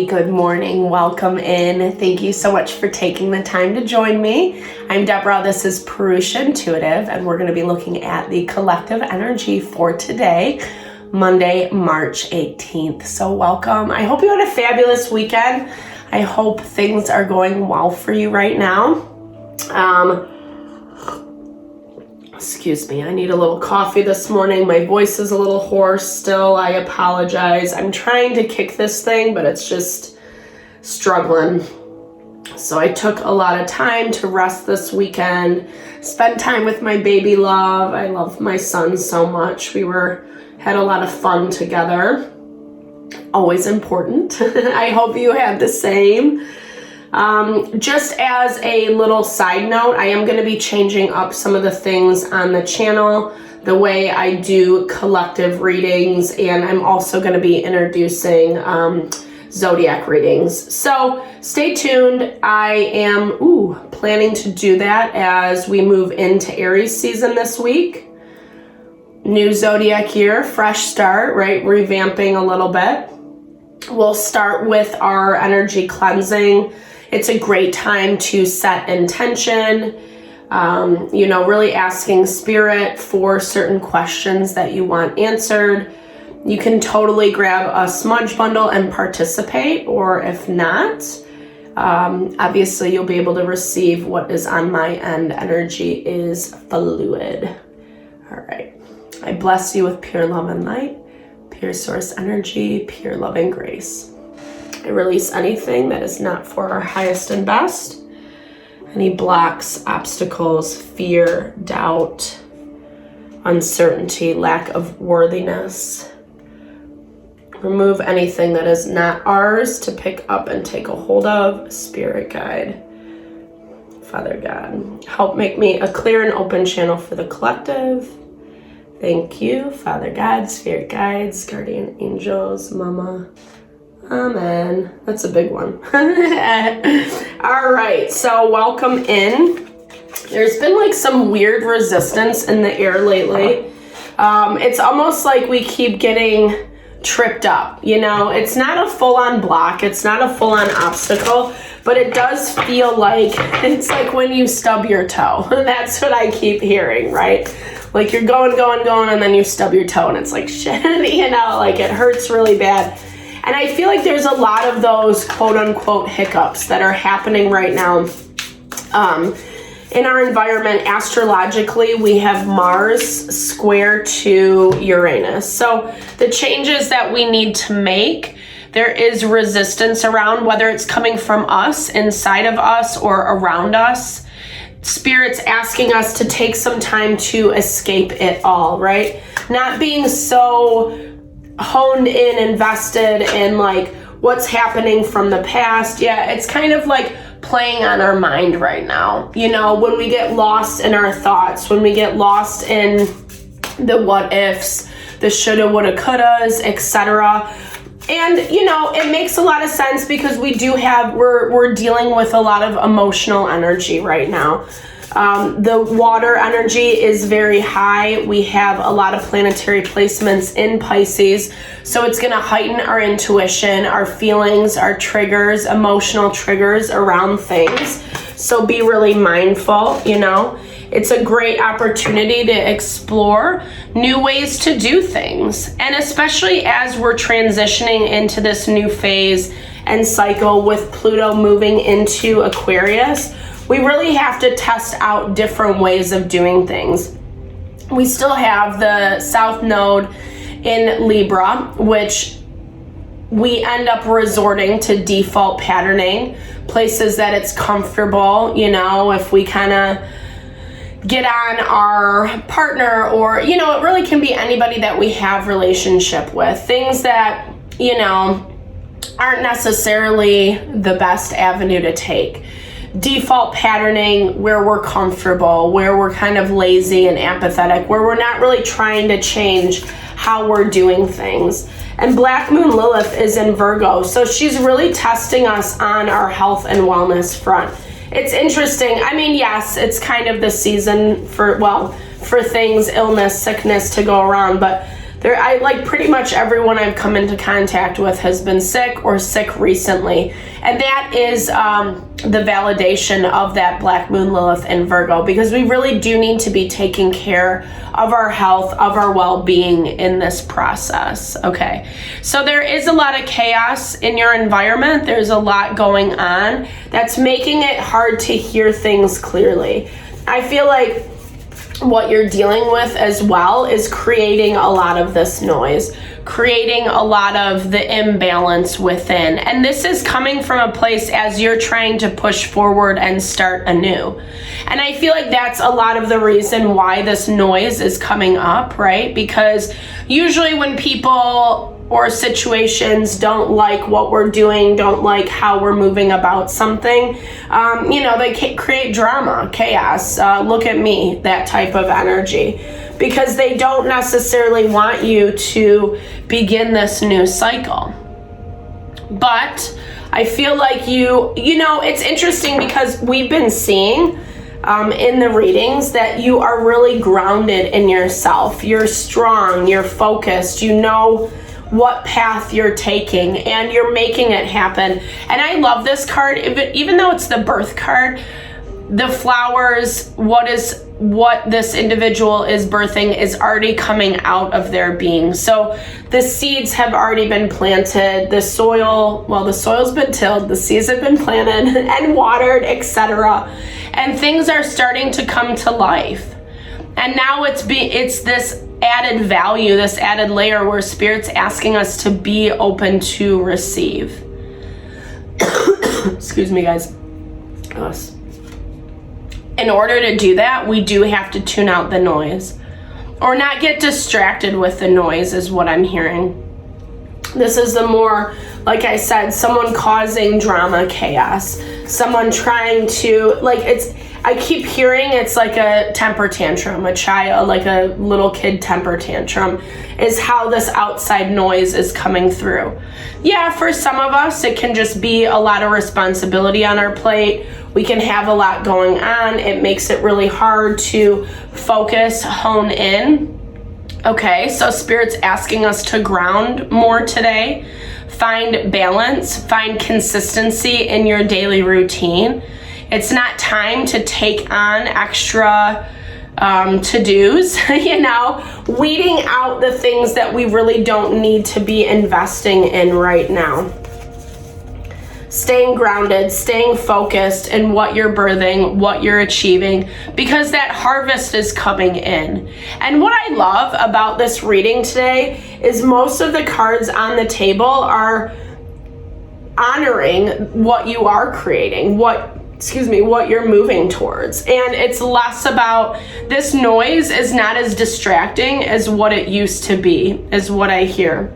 everybody. Good morning. Welcome in. Thank you so much for taking the time to join me. I'm Deborah. This is Purusha Intuitive, and we're going to be looking at the collective energy for today, Monday, March 18th. So welcome. I hope you had a fabulous weekend. I hope things are going well for you right now. Excuse me, I need a little coffee this morning. My voice is a little hoarse still. I apologize. I'm trying to kick this thing, but it's just struggling. So I took a lot of time to rest this weekend, spend time with my baby love. I love my son so much. We had a lot of fun together. Always important. I hope you had the same. Just as a little side note, I am going to be changing up some of the things on the channel, the way I do collective readings, and I'm also going to be introducing zodiac readings. So stay tuned. I am planning to do that as we move into Aries season this week. New zodiac year, fresh start, right? Revamping a little bit. We'll start with our energy cleansing. It's a great time to set intention, really asking spirit for certain questions that you want answered. You can totally grab a smudge bundle and participate, or if not, obviously you'll be able to receive what is on my end. Energy is fluid. All right. I bless you with pure love and light, pure source energy, pure love and grace. I release anything that is not for our highest and best. Any blocks, obstacles, fear, doubt, uncertainty, lack of worthiness. Remove anything that is not ours to pick up and take a hold of. Spirit guide. Father God, help make me a clear and open channel for the collective. Thank you, Father God, Spirit guides, guardian angels, Mama. Amen. That's a big one. All right, so welcome in. There's been some weird resistance in the air lately. It's almost like we keep getting tripped up. It's not a full-on block. It's not a full-on obstacle, but it does feel like it's like when you stub your toe. That's what I keep hearing, right? Like you're going, and then you stub your toe and it's like shit, it hurts really bad. And I feel like there's a lot of those quote unquote hiccups that are happening right now. In our environment, astrologically, we have Mars square to Uranus. So the changes that we need to make, there is resistance around, whether it's coming from us, inside of us, or around us. Spirit's asking us to take some time to escape it all, right? Not being so honed in, invested in what's happening from the past. Yeah, it's kind of like playing on our mind right now. When we get lost in our thoughts, when we get lost in the what ifs, the shoulda, woulda, couldas, etc. And, it makes a lot of sense because we're dealing with a lot of emotional energy right now. The water energy is very high. We have a lot of planetary placements in Pisces. So it's going to heighten our intuition, our feelings, our triggers, emotional triggers around things. So be really mindful, It's a great opportunity to explore new ways to do things. And especially as we're transitioning into this new phase and cycle with Pluto moving into Aquarius, we really have to test out different ways of doing things. We still have the South Node in Libra, which we end up resorting to default patterning, places that it's comfortable, if we kind of get on our partner or, it really can be anybody that we have relationship with. Things that, aren't necessarily the best avenue to take. Default patterning where we're comfortable, where we're kind of lazy and apathetic, where we're not really trying to change how we're doing things. And Black Moon Lilith is in Virgo, so she's really testing us on our health and wellness front. It's interesting. I mean, yes, it's kind of the season for things, illness, sickness to go around, but I like pretty much everyone I've come into contact with has been sick or sick recently. And that is the validation of that Black Moon Lilith in Virgo, because we really do need to be taking care of our health, of our well-being in this process. Okay, so there is a lot of chaos in your environment. There's a lot going on that's making it hard to hear things clearly. I feel like what you're dealing with as well is creating a lot of this noise, creating a lot of the imbalance within. And this is coming from a place as you're trying to push forward and start anew. And I feel like that's a lot of the reason why this noise is coming up, right? Because usually when people or situations don't like what we're doing, don't like how we're moving about something, they create drama, chaos, look at me, that type of energy, because they don't necessarily want you to begin this new cycle. But I feel like it's interesting because we've been seeing in the readings that you are really grounded in yourself. You're strong, you're focused, you know what path you're taking, and you're making it happen. And I love this card, even though it's the birth card. The flowers, what this individual is birthing is already coming out of their being. So the seeds have already been planted, the soil's been tilled, the seeds have been planted and watered, etc. And things are starting to come to life. And now it's this added value, this added layer where Spirit's asking us to be open to receive. Excuse me, guys. In order to do that, we do have to tune out the noise, or not get distracted with the noise, is what I'm hearing. This is the more, like I said, someone causing drama, chaos, someone trying to, I keep hearing it's like a temper tantrum, a child, like a little kid temper tantrum is how this outside noise is coming through. Yeah, for some of us, it can just be a lot of responsibility on our plate. We can have a lot going on. It makes it really hard to focus, hone in. Okay, so Spirit's asking us to ground more today. Find balance, find consistency in your daily routine. It's not time to take on extra to-dos, weeding out the things that we really don't need to be investing in right now. Staying grounded, staying focused in what you're birthing, what you're achieving, because that harvest is coming in. And what I love about this reading today is most of the cards on the table are honoring what you are creating, what you're moving towards. And it's less about, this noise is not as distracting as what it used to be, is what I hear.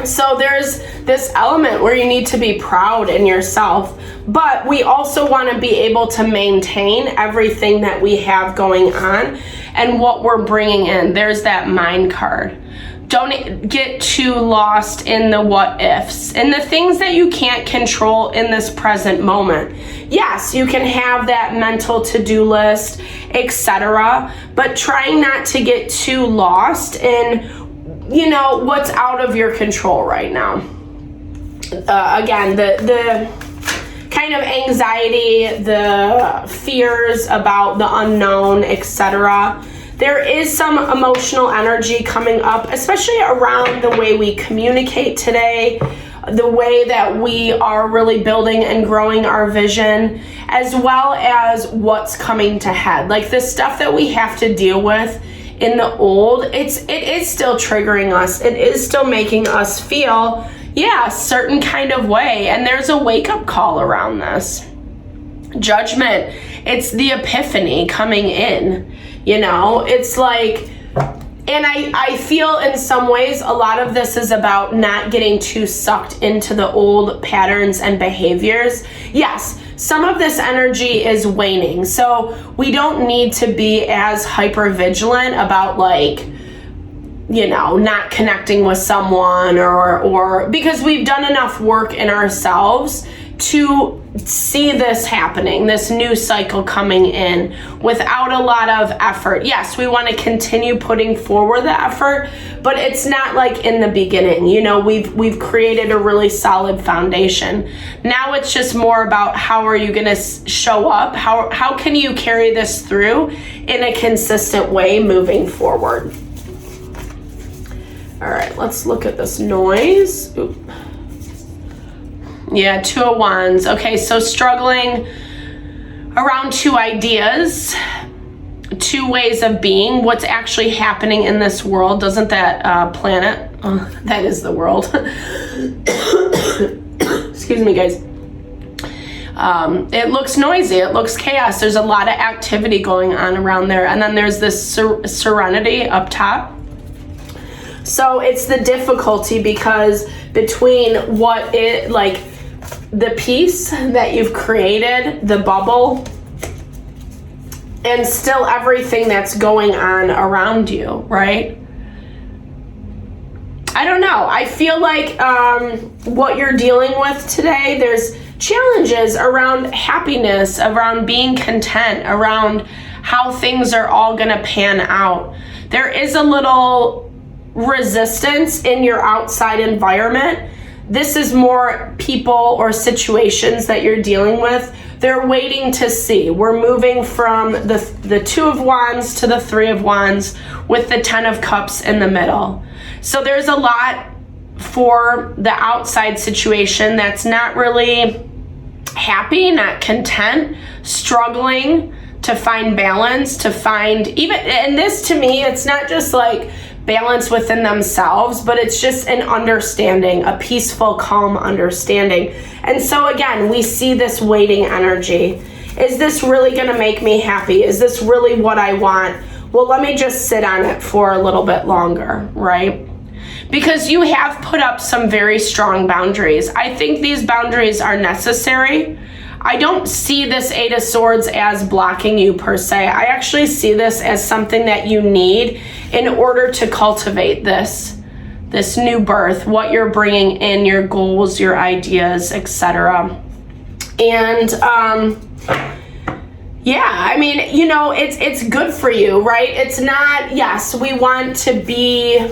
So there's this element where you need to be proud in yourself, but we also want to be able to maintain everything that we have going on and what we're bringing in. There's that mind card. Don't get too lost in the what ifs and the things that you can't control in this present moment. Yes, you can have that mental to-do list, etc., but trying not to get too lost in what's out of your control right now. Again, the kind of anxiety, the fears about the unknown, etc. There is some emotional energy coming up, especially around the way we communicate today, the way that we are really building and growing our vision, as well as what's coming to head. Like the stuff that we have to deal with in the old, it is still triggering us. It is still making us feel, a certain kind of way. And there's a wake-up call around this. Judgment, it's the epiphany coming in. It's like, and I feel in some ways a lot of this is about not getting too sucked into the old patterns and behaviors. Yes, some of this energy is waning, so we don't need to be as hyper vigilant about not connecting with someone or because we've done enough work in ourselves to see this happening, this new cycle coming in without a lot of effort. Yes, we want to continue putting forward the effort, but it's not like in the beginning. You know, we've created a really solid foundation. Now it's just more about how are you going to show up? How can you carry this through in a consistent way moving forward? All right, let's look at this noise. Oop. Yeah, 2 of Wands. Okay, so struggling around 2 ideas, 2 ways of being, what's actually happening in this world. Doesn't that planet, that is the world. Excuse me, guys. It looks noisy, it looks chaos. There's a lot of activity going on around there. And then there's this serenity up top. So it's the difficulty because between what it, like, the peace that you've created, the bubble, and still everything that's going on around you, right? I don't know. I feel like what you're dealing with today, there's challenges around happiness, around being content, around how things are all going to pan out. There is a little resistance in your outside environment. This is more people or situations that you're dealing with. They're waiting to see. We're moving from the 2 of Wands to the 3 of Wands with the 10 of Cups in the middle. So there's a lot for the outside situation that's not really happy, not content, struggling to find balance, to find even, and this to me, it's not just like balance within themselves, but it's just an understanding, a peaceful, calm understanding. And so again, we see this waiting energy. Is this really going to make me happy? Is this really what I want? Well, let me just sit on it for a little bit longer, right? Because you have put up some very strong boundaries. I think these boundaries are necessary. I don't see this 8 of Swords as blocking you per se. I actually see this as something that you need in order to cultivate this new birth, what you're bringing in, your goals, your ideas, etc. And yeah, I mean, you know, it's good for you, right? It's not, yes, we want to be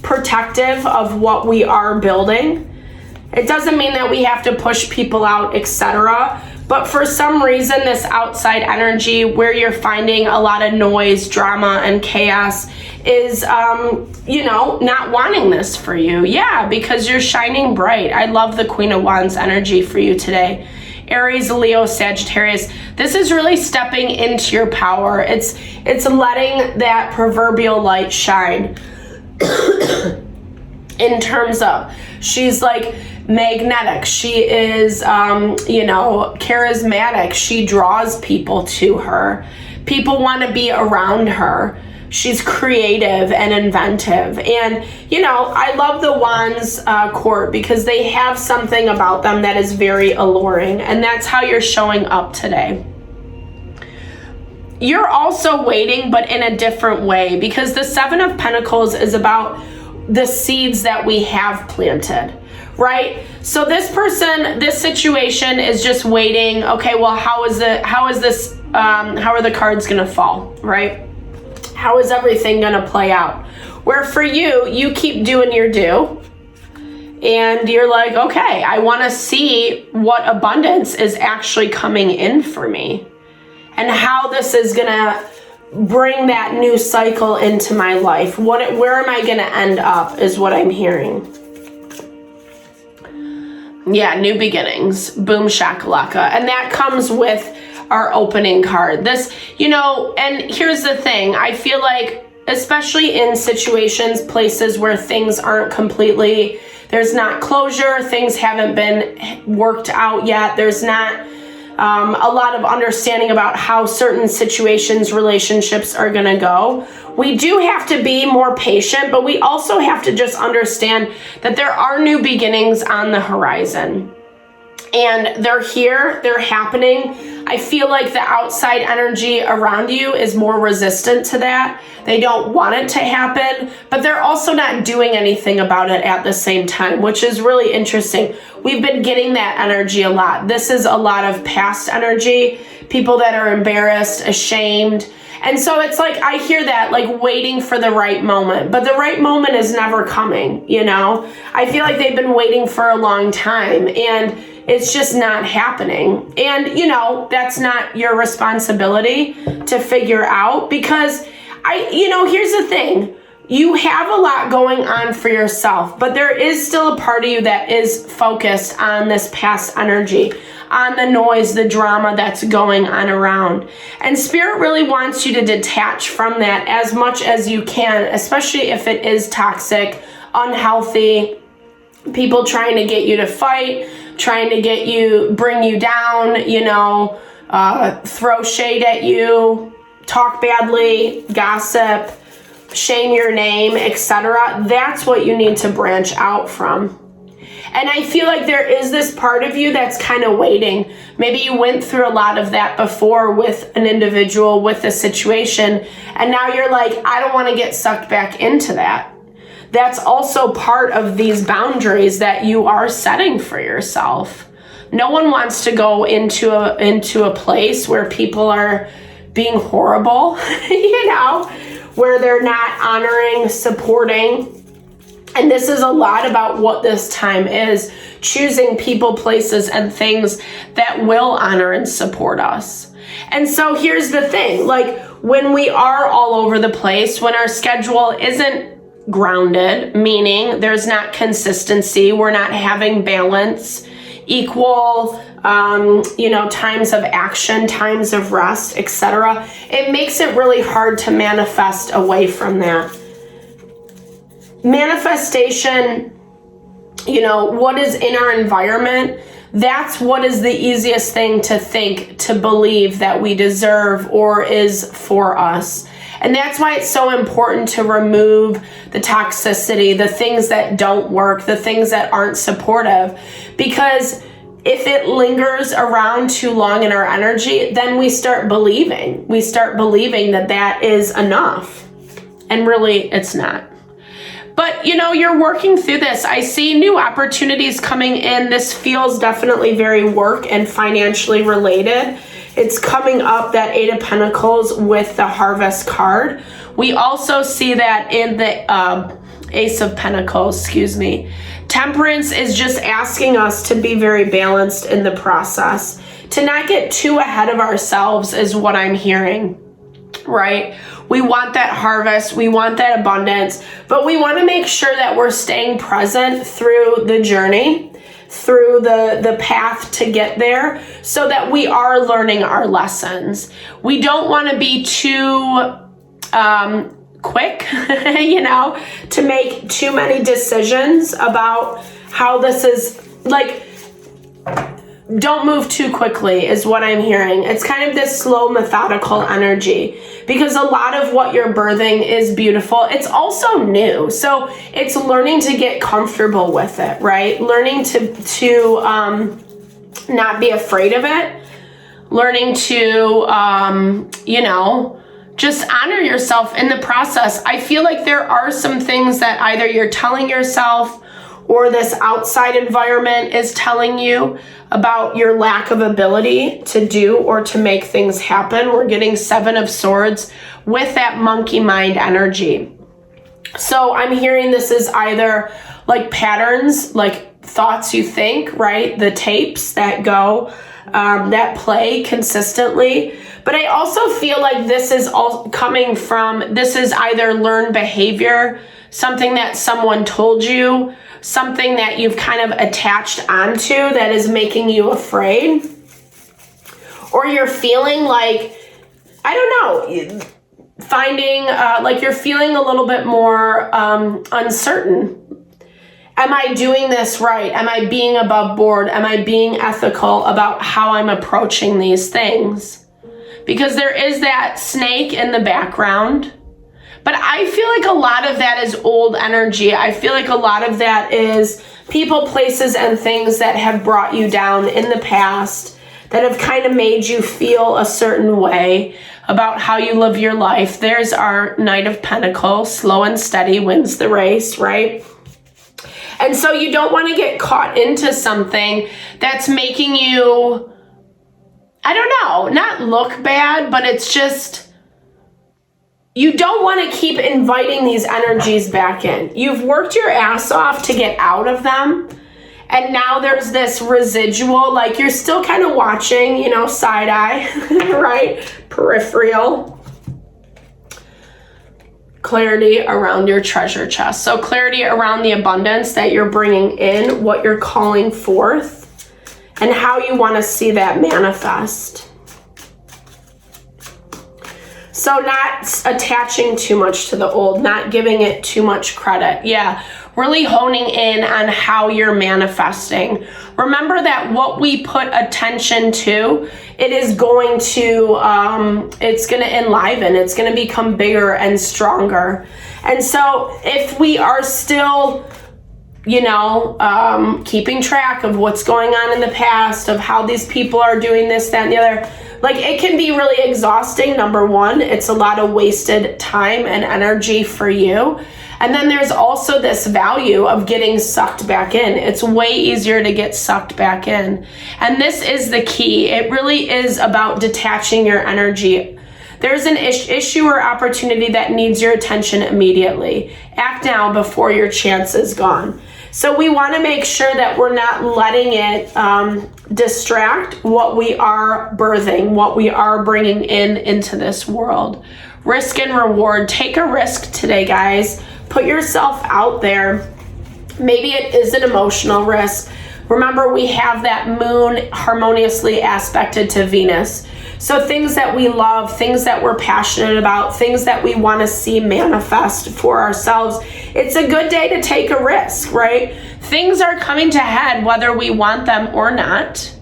protective of what we are building. It doesn't mean that we have to push people out, etc. But for some reason, this outside energy where you're finding a lot of noise, drama, and chaos is, you know, not wanting this for you. Yeah, because you're shining bright. I love the Queen of Wands energy for you today. Aries, Leo, Sagittarius. This is really stepping into your power. It's letting that proverbial light shine. In terms of, she's like magnetic. She is, you know, charismatic. She draws people to her. People want to be around her. She's creative and inventive. And, you know, I love the Wands court because they have something about them that is very alluring. And that's how you're showing up today. You're also waiting, but in a different way, because the 7 of Pentacles is about the seeds that we have planted, right? So this person, this situation is just waiting. Okay, well, how are the cards gonna fall, right? How is everything gonna play out? Where for you, you keep doing your due, and you're like, okay, I wanna see what abundance is actually coming in for me, and how this is gonna bring that new cycle into my life. Where am I going to end up is what I'm hearing. Yeah, new beginnings. Boom shakalaka. And that comes with our opening card. This, you know, and here's the thing. I feel like, especially in situations, places where things aren't completely, there's not closure, things haven't been worked out yet, there's not a lot of understanding about how certain situations, relationships are going to go. We do have to be more patient, but we also have to just understand that there are new beginnings on the horizon. and they're here, they're happening. I feel like the outside energy around you is more resistant to that. They don't want it to happen, but they're also not doing anything about it at the same time, which is really interesting. We've been getting that energy a lot. This is a lot of past energy, people that are embarrassed, ashamed. And so it's like, I hear that, like waiting for the right moment, but the right moment is never coming, you know? I feel like they've been waiting for a long time and it's just not happening. And, you know, that's not your responsibility to figure out, because here's the thing. You have a lot going on for yourself, but there is still a part of you that is focused on this past energy, on the noise, the drama that's going on around. And Spirit really wants you to detach from that as much as you can, especially if it is toxic, unhealthy, people trying to get you to fight, trying to bring you down, throw shade at you, talk badly, gossip, shame your name, etc. That's what you need to branch out from. And I feel like there is this part of you that's kind of waiting. Maybe you went through a lot of that before with an individual, with a situation, and now you're like, I don't want to get sucked back into that. That's also part of these boundaries that you are setting for yourself. No one wants to go into a place where people are being horrible, where they're not honoring, supporting. And this is a lot about what this time is, choosing people, places, and things that will honor and support us. And so here's the thing, like when we are all over the place, when our schedule isn't grounded, meaning there's not consistency, we're not having balance, equal, times of action, times of rest, etc. It makes it really hard to manifest away from that. Manifestation, what is in our environment, that's what is the easiest thing to think, to believe that we deserve or is for us. And that's why it's so important to remove the toxicity, the things that don't work, the things that aren't supportive. Because if it lingers around too long in our energy, then we start believing. We start believing that that is enough. And really, it's not. But, you're working through this. I see new opportunities coming in. This feels definitely very work and financially related. It's coming up, that Eight of Pentacles with the Harvest card. We also see that in the Ace of Pentacles, Temperance is just asking us to be very balanced in the process, to not get too ahead of ourselves is what I'm hearing, right? We want that harvest, we want that abundance, but we want to make sure that we're staying present through the journey, through the path to get there, so that we are learning our lessons. We don't want to be too quick, to make too many decisions about how this is, like, don't move too quickly is what I'm hearing. It's kind of this slow, methodical energy, because a lot of what you're birthing is beautiful. It's also new. So it's learning to get comfortable with it, right? Learning to not be afraid of it. Learning to, just honor yourself in the process. I feel like there are some things that either you're telling yourself or this outside environment is telling you about your lack of ability to do or to make things happen. We're getting Seven of Swords with that monkey mind energy. So I'm hearing this is either like patterns, like thoughts you think, right? The tapes that go, that play consistently. But I also feel like this is all coming from, this is either learned behavior, something that someone told you, something that you've kind of attached onto that is making you afraid, or you're feeling like, I don't know, finding like you're feeling a little bit more uncertain. Am I doing this right? Am I being above board? Am I being ethical about how I'm approaching these things? Because there is that snake in the background, But I feel like a lot of that is old energy. I feel like a lot of that is people, places, and things that have brought you down in the past, that have kind of made you feel a certain way about how you live your life. There's our Knight of Pentacles. Slow and steady wins the race, right? And so you don't want to get caught into something that's making you, I don't know, not look bad, but it's just, you don't want to keep inviting these energies back in. You've worked your ass off to get out of them. And now there's this residual, like you're still kind of watching, you know, side eye, right? Peripheral. Clarity around your treasure chest. So clarity around the abundance that you're bringing in, what you're calling forth, and how you want to see that manifest. So not attaching too much to the old, not giving it too much credit. Yeah, really honing in on how you're manifesting. Remember that what we put attention to, it is going to, it's going to enliven. It's going to become bigger and stronger. And so if we are still, you know, keeping track of what's going on in the past, of how these people are doing this, that, and the other, like it can be really exhausting. Number one, it's a lot of wasted time and energy for you. And then there's also this value of getting sucked back in. It's way easier to get sucked back in. And this is the key. It really is about detaching your energy. There's an issue or opportunity that needs your attention immediately. Act now before your chance is gone. So we want to make sure that we're not letting it distract what we are birthing, what we are bringing into this world. Risk and reward. Take a risk today, guys. Put yourself out there. Maybe it is an emotional risk. Remember, we have that moon harmoniously aspected to Venus. So things that we love, things that we're passionate about, things that we want to see manifest for ourselves, it's a good day to take a risk, right? Things are coming to head whether we want them or not.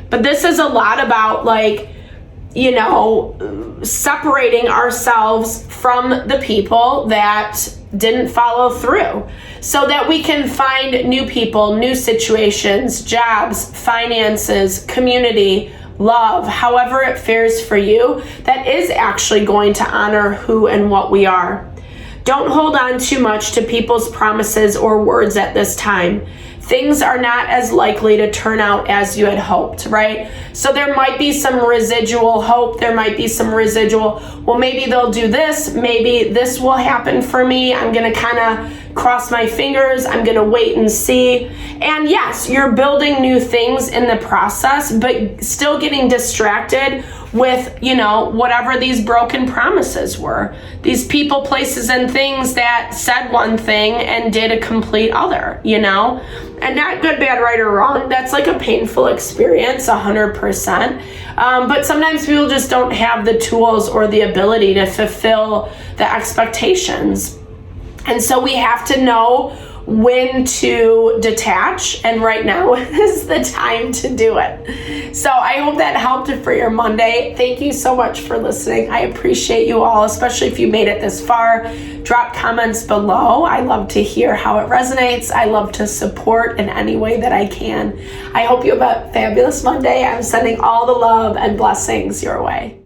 But this is a lot about, like, you know, separating ourselves from the people that didn't follow through so that we can find new people, new situations, jobs, finances, community, love, however it fares for you, that is actually going to honor who and what we are. Don't hold on too much to people's promises or words at this time. Things are not as likely to turn out as you had hoped, right? So there might be some residual hope. There might be some residual, well, maybe they'll do this. Maybe this will happen for me. I'm going to kind of cross my fingers. I'm going to wait and see. And yes, you're building new things in the process, but still getting distracted with, you know, whatever these broken promises were. These people, places, and things that said one thing and did a complete other, you know? And not good, bad, right, or wrong. That's like a painful experience, 100%. But sometimes people just don't have the tools or the ability to fulfill the expectations. And so we have to know when to detach, and right now is the time to do it. So I hope that helped for your Monday. Thank you so much for listening. I appreciate you all, especially if you made it this far. Drop comments below. I love to hear how it resonates. I love to support in any way that I can. I hope you have a fabulous Monday. I'm sending all the love and blessings your way.